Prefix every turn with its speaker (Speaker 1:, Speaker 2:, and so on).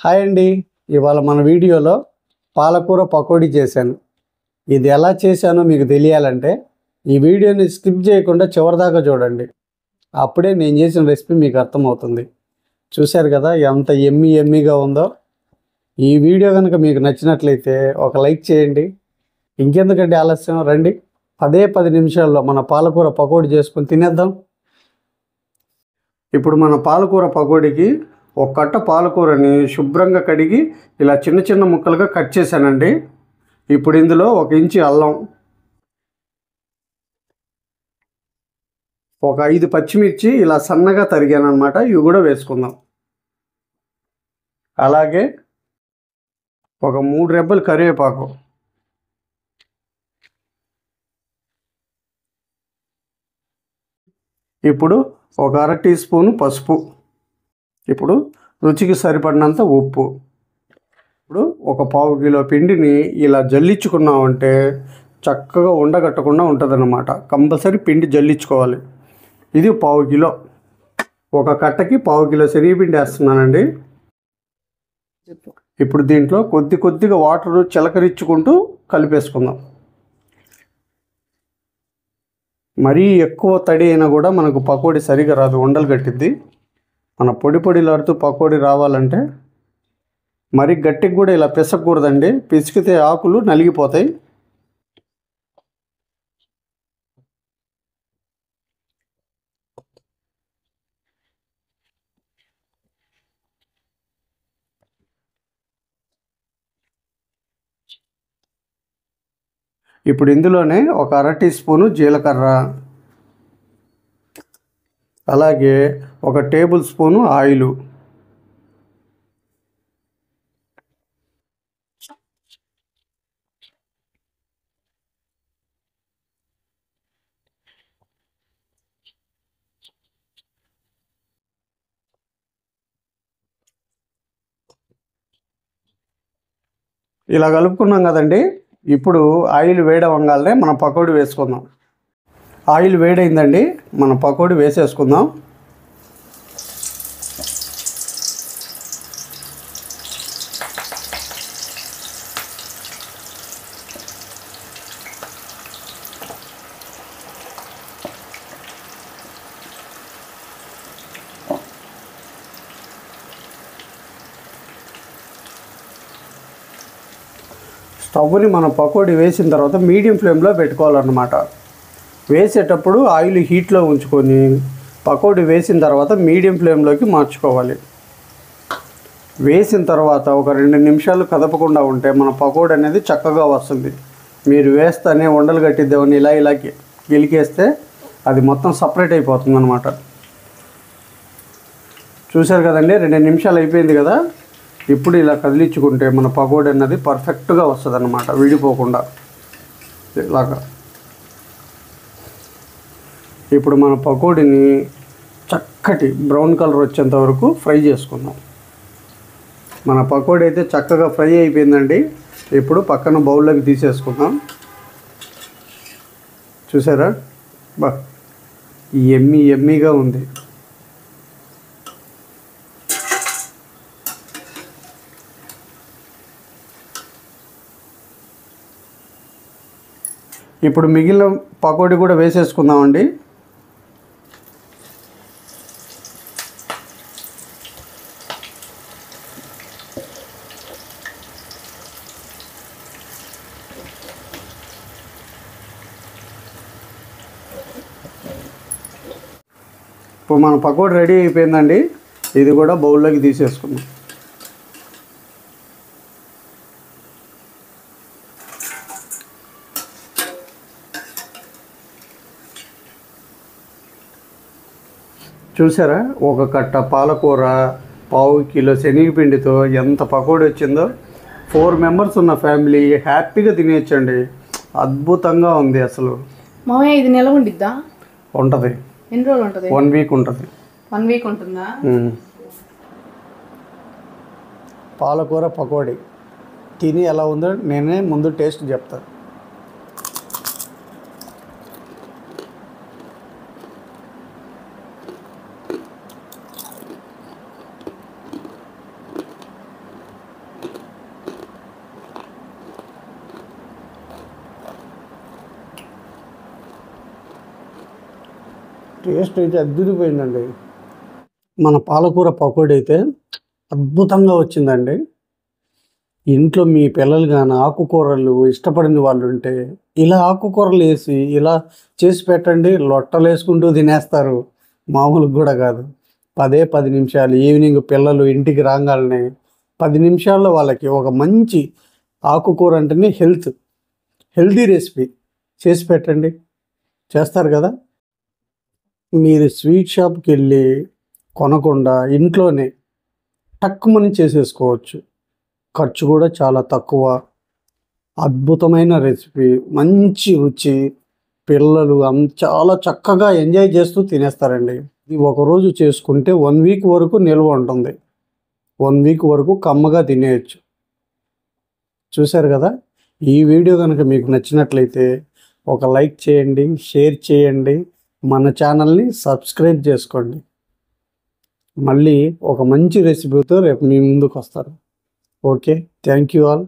Speaker 1: Hi అండి. ఇవాళ మన వీడియోలో పాలకూర పకోడీ చేశాను. ఇది ఎలా చేశానో మీకు తెలియాలంటే ఈ వీడియోని స్కిప్ చేయకుండా చివరిదాకా చూడండి. అప్పుడే నేను చేసిన రెసిపీ మీకు అర్థమవుతుంది. చూశారు కదా ఎంత ఎమ్మీగా ఉందో. ఈ వీడియో కనుక మీకు నచ్చినట్లయితే ఒక లైక్ చేయండి. ఇంకెందుకంటే ఆలస్యం, రండి 10 నిమిషాల్లో మన పాలకూర పకోడీ చేసుకొని తినేద్దాం. ఇప్పుడు మన పాలకూర పకోడీకి ఒక కట్ట పాలకూరని శుభ్రంగా కడిగి ఇలా చిన్న చిన్న ముక్కలుగా కట్ చేశానండి. ఇప్పుడు ఇందులో 1 ఇంచు అల్లం, ఒక 5 పచ్చిమిర్చి ఇలా సన్నగా తరిగాను అనమాట. ఇవి కూడా వేసుకుందాం. అలాగే ఒక 3 రెబ్బలు కరివేపాకు, ఇప్పుడు ఒక 1/2 టీ స్పూను పసుపు, ఇప్పుడు రుచికి సరిపడినంత ఉప్పు. ఇప్పుడు ఒక 1/4 కిలో పిండిని ఇలా జల్లించుకున్నామంటే చక్కగా ఉండగట్టకుండా ఉంటుందన్నమాట. కంపల్సరీ పిండి జల్లించుకోవాలి. ఇది 1/4 కిలో, ఒక కట్టకి 1/4 కిలో శనగపిండి వేస్తున్నానండి. ఇప్పుడు దీంట్లో కొద్దిగా వాటర్ చిలకరించుకుంటూ కలిపేసుకుందాం. మరీ ఎక్కువ తడి అయినా కూడా మనకు పకోడీ సరిగా రాదు, ఉండలు కట్టిద్ది. మన పొడిలాడుతూ పకోడీ రావాలంటే మరీ గట్టికి కూడా ఇలా పిసకూడదండి. పిసికితే ఆకులు నలిగిపోతాయి. ఇప్పుడు ఇందులోనే ఒక 1/2 టీ స్పూను జీలకర్ర, అలాగే 1 టేబుల్ స్పూను ఆయిలు, ఇలా కలుపుకున్నాం కదండి. ఇప్పుడు ఆయిల్ వేడవంగానే మనం పకోడీ వేసుకుందాం. ఆయిల్ వేడైందండి, మనం పకోడీ వేసేసుకుందాం. స్టవ్ని మనం పకోడీ వేసిన తర్వాత మీడియం ఫ్లేమ్లో పెట్టుకోవాలన్నమాట. వేసేటప్పుడు ఆయిల్ హీట్లో ఉంచుకొని పకోడీ వేసిన తర్వాత మీడియం ఫ్లేమ్లోకి మార్చుకోవాలి. వేసిన తర్వాత ఒక 2 నిమిషాలు కదపకుండా ఉంటే మన పకోడీ అనేది చక్కగా వస్తుంది. మీరు వేస్తేనే ఉండలు కట్టిద్దామని ఇలా గిలికేస్తే అది మొత్తం సపరేట్ అయిపోతుంది అన్నమాట. చూశారు కదండి, 2 నిమిషాలు అయిపోయింది కదా. ఇప్పుడు ఇలా కదిలించుకుంటే మన పకోడీ అన్నది పర్ఫెక్ట్గా వస్తుంది అన్నమాట, విడిపోకుండా ఇలాగా. ఇప్పుడు మన పకోడీని చక్కటి బ్రౌన్ కలర్ వచ్చేంత వరకు ఫ్రై చేసుకుందాం. మన పకోడీ అయితే చక్కగా ఫ్రై అయిపోయిందండి. ఇప్పుడు పక్కన బౌల్లోకి తీసేసుకుందాం. చూసారా, బా ఎమ్మీగా ఉంది. ఇప్పుడు మిగిలిన పకోడీ కూడా వేసేసుకుందామండి. ఇప్పుడు మన పకోడీ రెడీ అయిపోయిందండి. ఇది కూడా బౌల్లోకి తీసేసుకుందాం. చూసారా, ఒక కట్ట పాలకూర, 1/4 కిలో శనగపిండితో ఎంత పకోడీ వచ్చిందో. 4 మెంబర్స్ ఉన్న ఫ్యామిలీ హ్యాపీగా తినేయచ్చండి. అద్భుతంగా ఉంది అసలు.
Speaker 2: మామయ్య ఇది నెల ఉండిద్దా?
Speaker 1: ఉంటుంది.
Speaker 2: ఎన్ని రోజులు ఉంటుంది?
Speaker 1: 1 వీక్ ఉంటుంది.
Speaker 2: 1 వీక్ ఉంటుందా?
Speaker 1: పాలకూర పకోడీ తిని ఎలా ఉందో నేనే ముందు టేస్ట్ చెప్తాను. టేస్ట్ అయితే అద్భుతమైందండి. మన పాలకూర పకోడీ అయితే అద్భుతంగా వచ్చిందండి. ఇంట్లో మీ పిల్లలు కానీ ఆకుకూరలు ఇష్టపడిన వాళ్ళు ఉంటే ఇలా ఆకుకూరలు వేసి ఇలా చేసి పెట్టండి, లొట్టలు వేసుకుంటూ తినేస్తారు. మామూలుగా కూడా కాదు. 10 నిమిషాలు ఈవినింగ్ పిల్లలు ఇంటికి రాగానే 10 నిమిషాల్లో వాళ్ళకి ఒక మంచి ఆకుకూర అంటేనే హెల్తీ రెసిపీ చేసి పెట్టండి. చేస్తారు కదా. మీరు స్వీట్ షాప్కి వెళ్ళి కొనకుండా ఇంట్లోనే టక్కుమని చేసేసుకోవచ్చు. ఖర్చు కూడా చాలా తక్కువ. అద్భుతమైన రెసిపీ, మంచి రుచి. పిల్లలు చాలా చక్కగా ఎంజాయ్ చేస్తూ తినేస్తారండి. ఇది ఒకరోజు చేసుకుంటే 1 వీక్ వరకు నిల్వ ఉంటుంది. 1 వీక్ వరకు కమ్మగా తినేయచ్చు. చూశారు కదా. ఈ వీడియో కనుక మీకు నచ్చినట్లయితే ఒక లైక్ చేయండి, షేర్ చేయండి, మన ఛానల్ని సబ్స్క్రైబ్ చేసుకోండి. మళ్ళీ ఒక మంచి రెసిపీతో రేపు మీ ముందుకు వస్తాను. Okay, thank you all.